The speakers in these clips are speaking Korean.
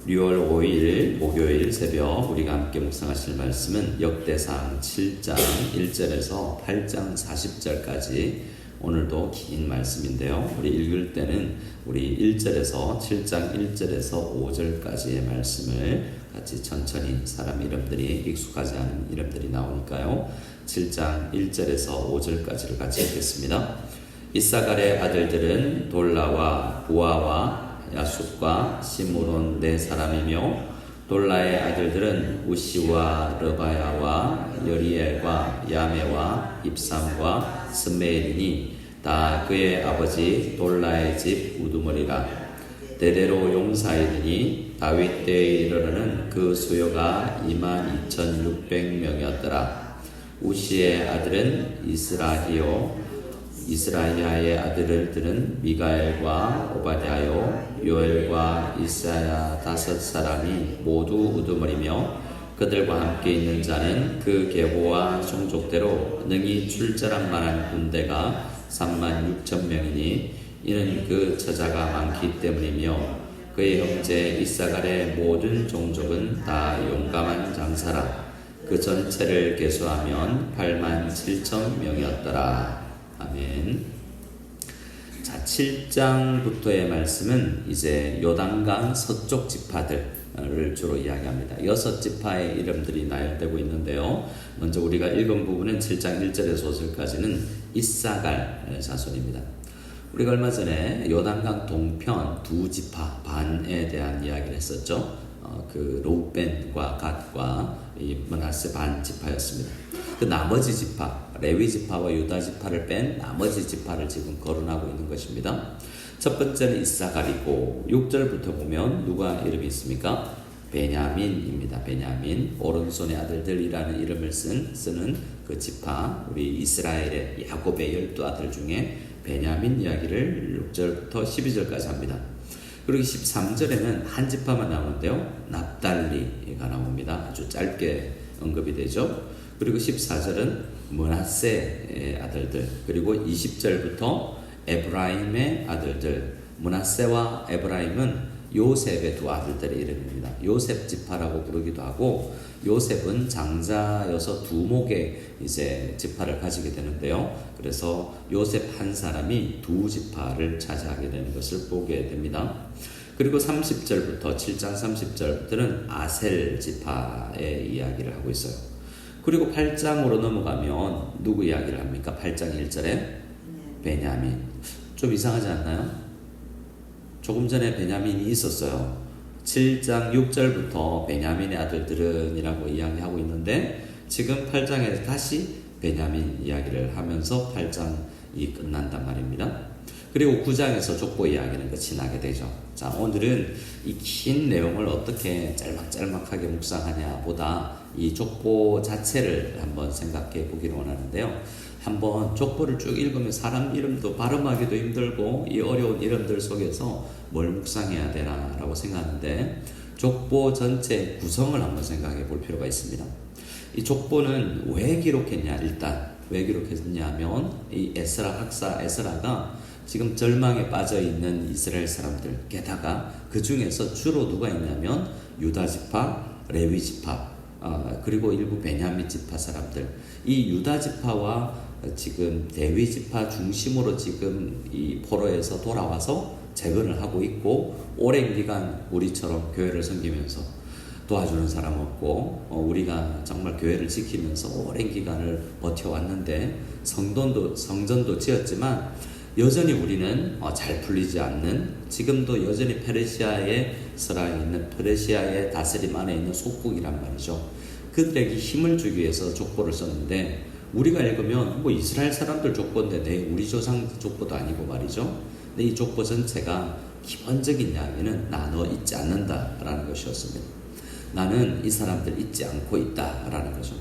6월 5일 목요일 새벽 우리가 함께 묵상하실 말씀은 역대상 7장 1절에서 8장 40절까지 오늘도 긴 말씀인데요. 우리 읽을 때는 우리 1절에서 7장 1절에서 5절까지의 말씀을 같이 천천히 사람 이름들이 익숙하지 않은 이름들이 나오니까요. 7장 1절에서 5절까지를 같이 읽겠습니다. 이사갈의 아들들은 돌라와 부아와 야숫과 시므론 네 사람이며 돌라의 아들들은 우시와 르바야와 여리엘과 야메와 입삼과 스메일이니 다 그의 아버지 돌라의 집 우두머리라. 대대로 용사이더니 다윗 때에 이르러는 그 수요가 22,600명이었더라. 우시의 아들은 이스라야의 아들들은 미가엘과 오바댜요 요엘과 이사야 5사람이 모두 우두머리며 그들과 함께 있는 자는 그 계보와 종족대로 능히 출전할 만한 군대가 36,000명이니 이는 그 저자가 많기 때문이며 그의 형제 이사갈의 모든 종족은 다 용감한 장사라. 그 전체를 계수하면 87,000명이었더라. 아멘. 자, 7장부터의 말씀은 이제 요단강 서쪽 지파들을 주로 이야기합니다. 6지파의 이름들이 나열되고 있는데요. 먼저 우리가 읽은 부분은 7장 1절에서 5절까지는 이사갈 자손입니다. 우리가 얼마 전에 요단강 동편 두 지파 반에 대한 이야기를 했었죠. 그 로벤과 갓과 이 므낫세 반 지파였습니다. 그 나머지 지파, 레위 지파와 유다 지파를 뺀 나머지 지파를 지금 거론하고 있는 것입니다. 첫 번째는 이사갈이고 6절부터 보면 누가 이름이 있습니까? 베냐민입니다. 베냐민, 오른손의 아들들이라는 이름을 쓰는 그 지파, 우리 이스라엘의 야곱의 12아들 중에 베냐민 이야기를 6절부터 12절까지 합니다. 그리고 13절에는 한 지파만 나오는데요. 납달리가 나옵니다. 아주 짧게 언급이 되죠. 그리고 14절은 므낫세의 아들들, 그리고 20절부터 에브라임의 아들들. 므낫세와 에브라임은 요셉의 두 아들들의 이름입니다. 요셉 지파라고 부르기도 하고, 요셉은 장자여서 두목의 이제 지파를 가지게 되는데요. 그래서 요셉 한 사람이 두 지파를 차지하게 되는 것을 보게 됩니다. 그리고 30절부터 7장 30절부터는 아셀 지파의 이야기를 하고 있어요. 그리고 8장으로 넘어가면 누구 이야기를 합니까? 8장 1절에 베냐민. 좀 이상하지 않나요? 조금 전에 베냐민이 있었어요. 7장 6절부터 베냐민의 아들들은 이라고 이야기하고 있는데 지금 8장에서 다시 베냐민 이야기를 하면서 8장이 끝난단 말입니다. 그리고 9장에서 족보 이야기는 끝이 나게 되죠. 자, 오늘은 이 긴 내용을 어떻게 짤막짤막하게 묵상하냐 보다 이 족보 자체를 한번 생각해 보기를 원하는데요. 한번 족보를 쭉 읽으면 사람 이름도 발음하기도 힘들고 이 어려운 이름들 속에서 뭘 묵상해야 되나 라고 생각하는데 족보 전체 구성을 한번 생각해 볼 필요가 있습니다. 이 족보는 왜 기록했냐, 일단 왜 기록했냐면 이 에스라 학사 에스라가 지금 절망에 빠져 있는 이스라엘 사람들, 게다가 그 중에서 주로 누가 있냐면 유다 지파, 레위 지파, 그리고 일부 베냐민 지파 사람들, 이 유다 지파와 지금 레위 지파 중심으로 지금 이 포로에서 돌아와서 재건을 하고 있고, 오랜 기간 우리처럼 교회를 섬기면서 도와주는 사람 없고, 우리가 정말 교회를 지키면서 오랜 기간을 버텨왔는데 성전도 지었지만 여전히 우리는 잘 풀리지 않는, 지금도 여전히 페르시아의 서라에 있는 페르시아의 다스림 안에 있는 속국이란 말이죠. 그들에게 힘을 주기 위해서 족보를 썼는데 우리가 읽으면 뭐 이스라엘 사람들 족보인데 우리 조상 족보도 아니고 말이죠. 근데 이 족보 전체가 기본적인 이야기는 나눠 잊지 않는다라는 것이었습니다. 나는 이 사람들 잊지 않고 있다라는 거죠.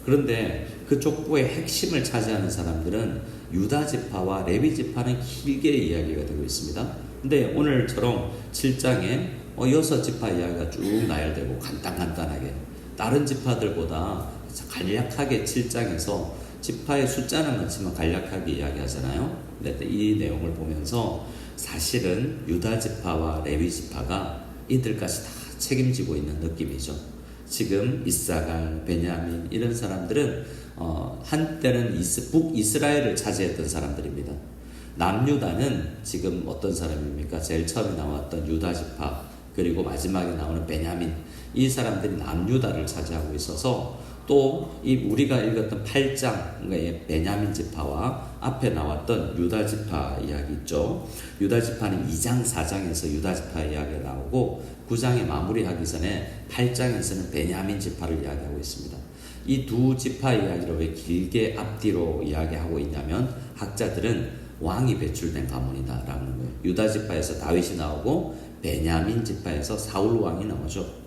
그런데 그 족보의 핵심을 차지하는 사람들은 유다 지파와 레위 지파는 길게 이야기가 되고 있습니다. 근데 오늘처럼 7장에 6지파 이야기가 쭉 나열되고 간단하게 다른 지파들보다 간략하게 7장에서 지파의 숫자는 많지만 간략하게 이야기하잖아요. 근데 이 내용을 보면서 사실은 유다 지파와 레위 지파가 이들까지 다 책임지고 있는 느낌이죠. 지금 이사갈, 베냐민 이런 사람들은 한때는 북이스라엘을 차지했던 사람들입니다. 남유다는 지금 어떤 사람입니까? 제일 처음에 나왔던 유다지파 그리고 마지막에 나오는 베냐민, 이 사람들이 남유다를 차지하고 있어서 또 이 우리가 읽었던 8장의 베냐민 지파와 앞에 나왔던 유다 지파 이야기 있죠. 유다 지파는 2장 4장에서 유다 지파 이야기가 나오고 9장에 마무리하기 전에 8장에서는 베냐민 지파를 이야기하고 있습니다. 이 두 지파 이야기를 왜 길게 앞뒤로 이야기하고 있냐면 학자들은 왕이 배출된 가문이다라는 거예요. 유다 지파에서 다윗이 나오고 베냐민 지파에서 사울 왕이 나오죠.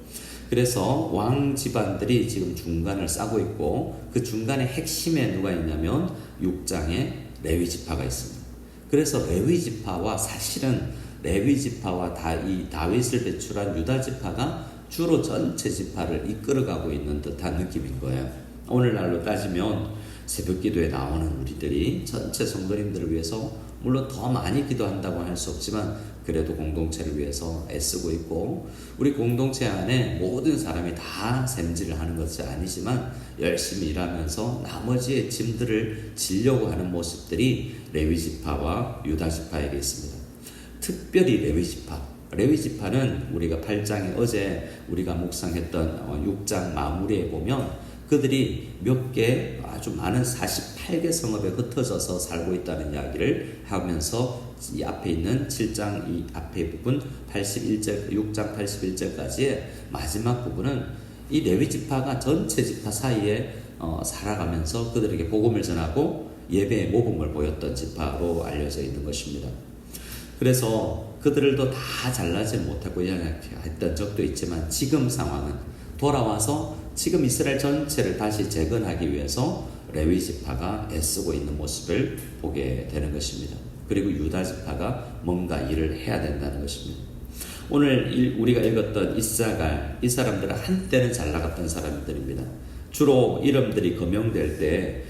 그래서 왕 집안들이 지금 중간을 싸고 있고 그 중간에 핵심에 누가 있냐면 6장에 레위 지파가 있습니다. 그래서 레위 지파와 사실은 레위 지파와 이 다윗을 배출한 유다 지파가 주로 전체 지파를 이끌어가고 있는 듯한 느낌인 거예요. 오늘날로 따지면 새벽 기도에 나오는 우리들이 전체 성도님들을 위해서 물론 더 많이 기도한다고 할 수 없지만 그래도 공동체를 위해서 애쓰고 있고 우리 공동체 안에 모든 사람이 다 샘질을 하는 것이 아니지만 열심히 일하면서 나머지의 짐들을 지려고 하는 모습들이 레위지파와 유다지파에게 있습니다. 특별히 레위지파는 우리가 8장에 어제 우리가 묵상했던 6장 마무리에 보면 그들이 몇 개 아주 많은 48개 성읍에 흩어져서 살고 있다는 이야기를 하면서 이 앞에 있는 7장 이 앞에 부분 81절 6장 81절까지의 마지막 부분은 이 레위 지파가 전체 지파 사이에 살아가면서 그들에게 복음을 전하고 예배의 모범을 보였던 지파로 알려져 있는 것입니다. 그래서 그들도 다 잘나지 못하고 이야기했던 적도 있지만 지금 상황은 돌아와서 지금 이스라엘 전체를 다시 재건하기 위해서 레위 지파가 애쓰고 있는 모습을 보게 되는 것입니다. 그리고 유다 지파가 뭔가 일을 해야 된다는 것입니다. 오늘 우리가 읽었던 이사갈, 이 사람들은 한때는 잘 나갔던 사람들입니다. 주로 이름들이 거명될 때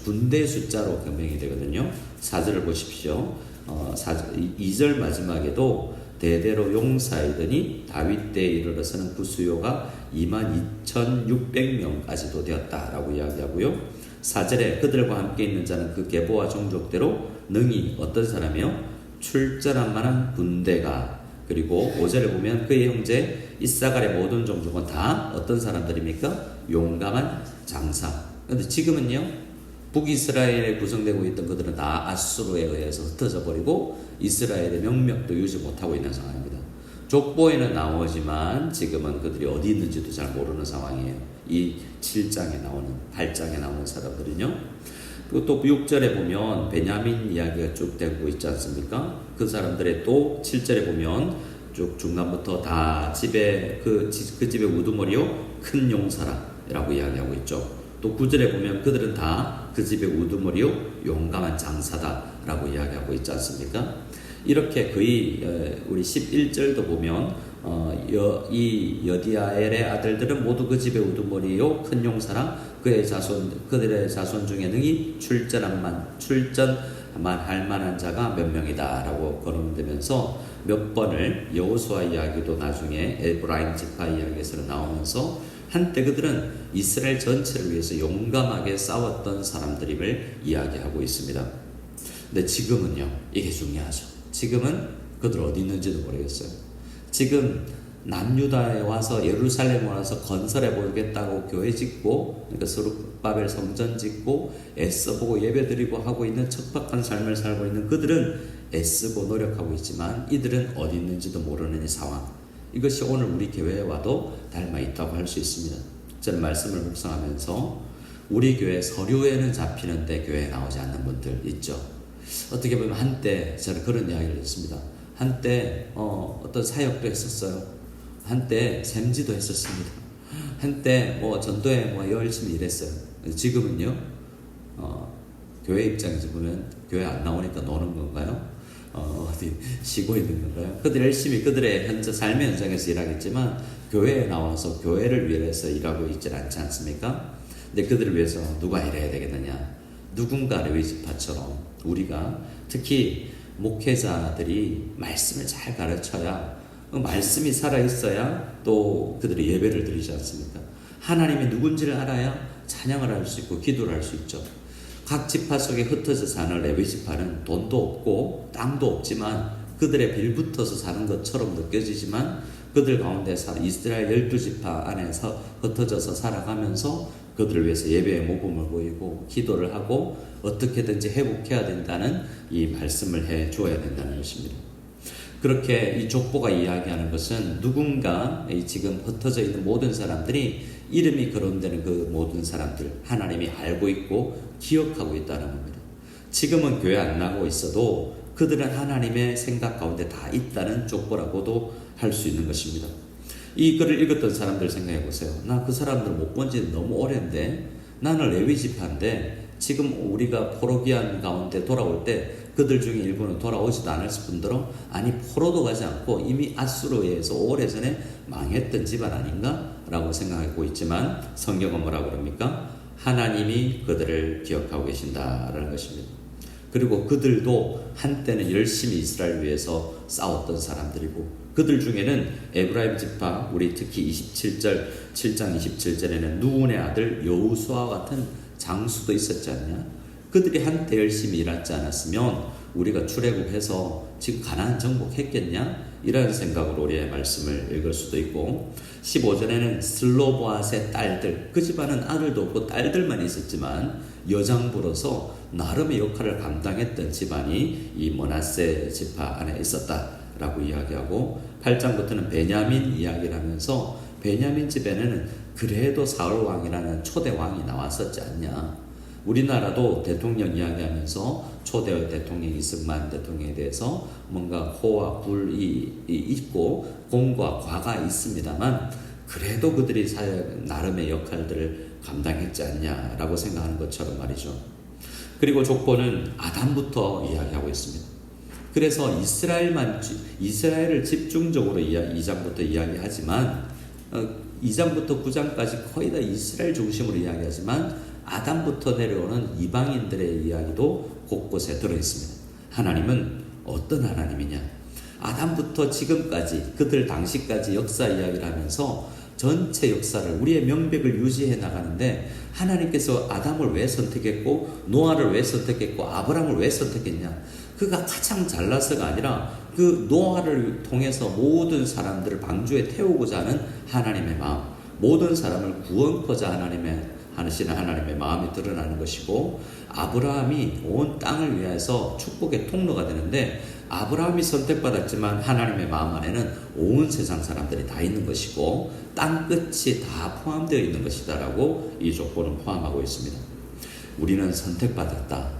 군대 숫자로 거명이 되거든요. 4절을 보십시오. 2절 마지막에도 대대로 용사이더니 다윗 때에 이르러서는 그 수요가 22,600명까지도 되었다라고 이야기하고요. 4절에 그들과 함께 있는 자는 그 계보와 종족대로 능히 어떤 사람이요? 출전한 만한 군대가. 그리고 5절에 보면 그의 형제 이사갈의 모든 종족은 다 어떤 사람들입니까? 용감한 장사. 그런데 지금은요, 북이스라엘에 구성되고 있던 그들은 다 아수르에 의해서 흩어져 버리고 이스라엘의 명맥도 유지 못하고 있는 상황입니다. 족보에는 나오지만 지금은 그들이 어디 있는지도 잘 모르는 상황이에요. 이 7장에 나오는 8장에 나오는 사람들은요. 그리고 또 6절에 보면 베냐민 이야기가 쭉 되고 있지 않습니까? 그 사람들의 또 7절에 보면 쭉 중간부터 다 집에 그 집의 우두머리요 큰 용사라라고 이야기하고 있죠. 또 9절에 보면 그들은 다 그 집의 우두머리요 용감한 장사다라고 이야기하고 있지 않습니까? 이렇게 거의 우리 11절도 보면 이 여디아엘의 아들들은 모두 그 집의 우두머리요 큰 용사라 그들의 자손 중에 능히 출전만 할 만한 자가 몇 명이다라고 거론되면서 몇 번을 여호수아 이야기도 나중에 에브라임 지파 이야기에서 나오면서 한때 그들은 이스라엘 전체를 위해서 용감하게 싸웠던 사람들임을 이야기하고 있습니다. 근데 지금은요, 이게 중요하죠. 지금은 그들 어디 있는지도 모르겠어요. 지금 남유다에 와서 예루살렘에 와서 건설해 보겠다고 교회 짓고, 그러니까 스룹바벨 성전 짓고 애써보고 예배드리고 하고 있는 척박한 삶을 살고 있는 그들은 애쓰고 노력하고 있지만 이들은 어디 있는지도 모르는 이 상황. 이것이 오늘 우리 교회에 와도 닮아 있다고 할 수 있습니다. 저는 말씀을 묵상하면서 우리 교회 서류에는 잡히는데 교회에 나오지 않는 분들 있죠. 어떻게 보면 한때 저는 그런 이야기를 했습니다. 한때 어떤 사역도 했었어요. 한때 샘지도 했었습니다. 한때 전도에 열심히 일했어요. 지금은요, 교회 입장에서 보면 교회 안 나오니까 노는 건가요? 어디 쉬고 있는 건가요? 그들 열심히 그들의 현재 삶의 현장에서 일하겠지만 교회에 나와서 교회를 위해서 일하고 있지 않지 않습니까? 근데 그들을 위해서 누가 일해야 되겠느냐? 누군가 레위지파처럼 우리가 특히 목회자들이 말씀을 잘 가르쳐야 말씀이 살아있어야 또 그들이 예배를 드리지 않습니까? 하나님이 누군지를 알아야 찬양을 할 수 있고 기도를 할 수 있죠. 각 지파 속에 흩어져 사는 레위 지파는 돈도 없고 땅도 없지만 그들의 빌붙어서 사는 것처럼 느껴지지만 그들 가운데 이스라엘 12지파 안에서 흩어져서 살아가면서 그들을 위해서 예배의 모범을 보이고 기도를 하고 어떻게든지 회복해야 된다는 이 말씀을 해 주어야 된다는 것입니다. 그렇게 이 족보가 이야기하는 것은 누군가 지금 흩어져 있는 모든 사람들이 이름이 거론되는 그 모든 사람들 하나님이 알고 있고 기억하고 있다는 겁니다. 지금은 교회 안 나가고 있어도 그들은 하나님의 생각 가운데 다 있다는 족보라고도 할 수 있는 것입니다. 이 글을 읽었던 사람들 생각해 보세요. 나 그 사람들 못 본 지 너무 오랜데 나는 레위 지파인데 지금 우리가 포로기한 가운데 돌아올 때 그들 중에 일부는 돌아오지도 않았을 뿐더러 아니 포로도 가지 않고 이미 아수르에 의해서 오래전에 망했던 집안 아닌가? 라고 생각하고 있지만 성경은 뭐라고 그럽니까? 하나님이 그들을 기억하고 계신다라는 것입니다. 그리고 그들도 한때는 열심히 이스라엘을 위해서 싸웠던 사람들이고 그들 중에는 에브라임 지파 우리 특히 7장 27절에는 누군의 아들 여호수아와 같은 장수도 있었지 않냐? 그들이 한때 열심히 일하지 않았으면 우리가 출애굽해서 지금 가나안 정복했겠냐? 이런 생각으로 우리의 말씀을 읽을 수도 있고 15절에는 슬로보앗의 딸들 그 집안은 아들도 없고 딸들만 있었지만 여장부로서 나름의 역할을 감당했던 집안이 이 므낫세 지파 안에 있었다라고 이야기하고 8장부터는 베냐민 이야기를 하면서 베냐민 집에는 그래도 사울 왕이라는 초대 왕이 나왔었지 않냐. 우리나라도 대통령 이야기하면서 초대 대통령 이승만 대통령에 대해서 뭔가 호와 불이 있고 공과 과가 있습니다만 그래도 그들이 나름의 역할들을 감당했지 않냐라고 생각하는 것처럼 말이죠. 그리고 족보는 아담부터 이야기하고 있습니다. 그래서 이스라엘을 집중적으로 2장부터 이야기하지만 2장부터 9장까지 거의 다 이스라엘 중심으로 이야기하지만 아담부터 내려오는 이방인들의 이야기도 곳곳에 들어있습니다. 하나님은 어떤 하나님이냐? 아담부터 지금까지 그들 당시까지 역사 이야기를 하면서 전체 역사를 우리의 명백을 유지해 나가는데 하나님께서 아담을 왜 선택했고 노아를 왜 선택했고 아브라함을 왜 선택했냐? 그가 가장 잘나서가 아니라 그 노아를 통해서 모든 사람들을 방주에 태우고자 하는 하나님의 마음, 모든 사람을 구원코자 하시는 하나님의 마음이 드러나는 것이고 아브라함이 온 땅을 위해서 축복의 통로가 되는데 아브라함이 선택받았지만 하나님의 마음 안에는 온 세상 사람들이 다 있는 것이고 땅끝이 다 포함되어 있는 것이다라고 이 족보는 포함하고 있습니다. 우리는 선택받았다.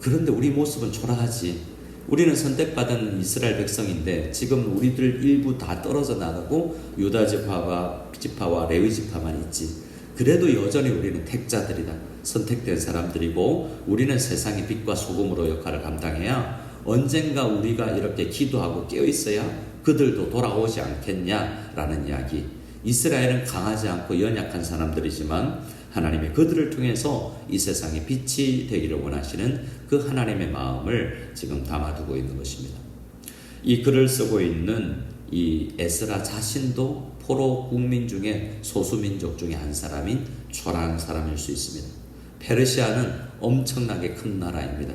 그런데 우리 모습은 초라하지. 우리는 선택받은 이스라엘 백성인데 지금 우리들 일부 다 떨어져 나가고 유다 지파와 레위 지파만 있지. 그래도 여전히 우리는 택자들이다. 선택된 사람들이고 우리는 세상의 빛과 소금으로 역할을 감당해야 언젠가 우리가 이렇게 기도하고 깨어있어야 그들도 돌아오지 않겠냐라는 이야기. 이스라엘은 강하지 않고 연약한 사람들이지만 하나님이 그들을 통해서 이 세상에 빛이 되기를 원하시는 그 하나님의 마음을 지금 담아두고 있는 것입니다. 이 글을 쓰고 있는 이 에스라 자신도 포로 국민 중에 소수민족 중에 한 사람인 초라한 사람일 수 있습니다. 페르시아는 엄청나게 큰 나라입니다.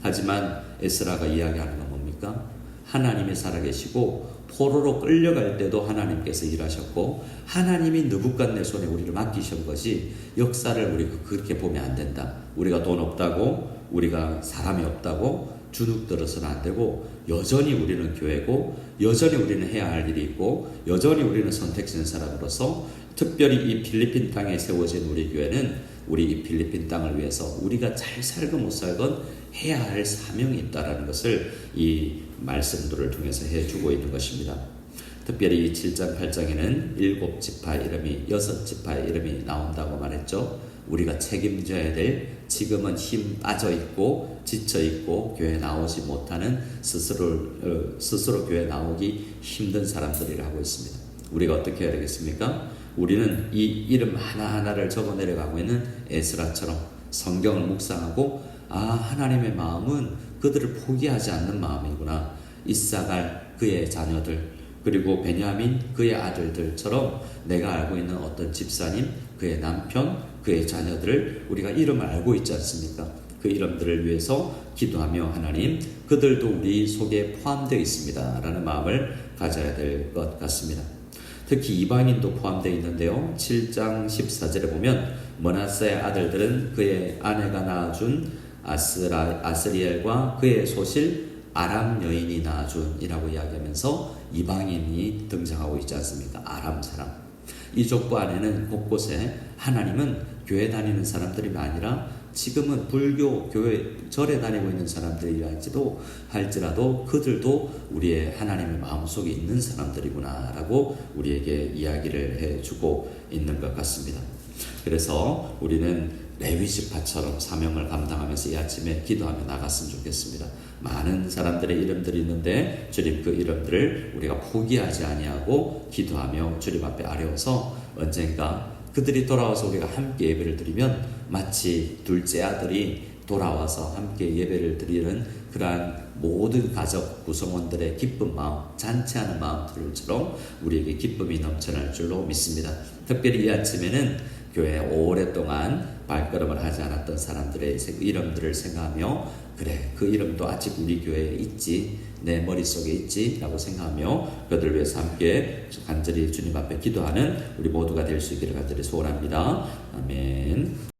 하지만 에스라가 이야기하는 건 뭡니까? 하나님이 살아계시고 포로로 끌려갈 때도 하나님께서 일하셨고 하나님이 느부갓네살에 우리를 맡기신 것이 역사를 우리가 그렇게 보면 안 된다. 우리가 돈 없다고 우리가 사람이 없다고 주눅들어서는 안 되고 여전히 우리는 교회고 여전히 우리는 해야 할 일이 있고 여전히 우리는 선택된 사람으로서 특별히 이 필리핀 땅에 세워진 우리 교회는 우리 이 필리핀 땅을 위해서 우리가 잘 살건 못 살건 해야 할 사명이 있다는 것을 이 말씀들을 통해서 해주고 있는 것입니다. 특별히 이 7장 8장에는 7지파 이름이 6지파 이름이 나온다고 말했죠. 우리가 책임져야 될 지금은 힘 빠져있고 지쳐있고 교회 나오지 못하는 스스로 교회 나오기 힘든 사람들이라고 있습니다. 우리가 어떻게 해야 되겠습니까? 우리는 이 이름 하나하나를 적어 내려가고 있는 에스라처럼 성경을 묵상하고 하나님의 마음은 그들을 포기하지 않는 마음이구나. 이사갈 그의 자녀들 그리고 베냐민 그의 아들들처럼 내가 알고 있는 어떤 집사님, 그의 남편, 그의 자녀들을 우리가 이름을 알고 있지 않습니까? 그 이름들을 위해서 기도하며 하나님 그들도 우리 속에 포함되어 있습니다 라는 마음을 가져야 될 것 같습니다. 특히 이방인도 포함되어 있는데요. 7장 14절에 보면 머나세의 아들들은 그의 아내가 낳아준 아스리엘과 그의 소실 아람 여인이 낳아준이라고 이야기하면서 이방인이 등장하고 있지 않습니까? 아람 사람. 이 족보 안에는 곳곳에 하나님은 교회 다니는 사람들이 아니라 지금은 불교 교회 절에 다니고 있는 사람들이랄지라도 그들도 우리의 하나님의 마음속에 있는 사람들이구나 라고 우리에게 이야기를 해주고 있는 것 같습니다. 그래서 우리는 레위 지파처럼 사명을 감당하면서 이 아침에 기도하며 나갔으면 좋겠습니다. 많은 사람들의 이름들이 있는데 주님 그 이름들을 우리가 포기하지 아니하고 기도하며 주님 앞에 아뢰어서 언젠가 그들이 돌아와서 우리가 함께 예배를 드리면 마치 둘째 아들이 돌아와서 함께 예배를 드리는 그러한 모든 가족 구성원들의 기쁜 마음, 잔치하는 마음들처럼 우리에게 기쁨이 넘쳐날 줄로 믿습니다. 특별히 이 아침에는 교회에 오랫동안 발걸음을 하지 않았던 사람들의 이름들을 생각하며 그래 그 이름도 아직 우리 교회에 있지 내 머릿속에 있지 라고 생각하며 그들을 위해서 함께 간절히 주님 앞에 기도하는 우리 모두가 될 수 있기를 간절히 소원합니다. 아멘.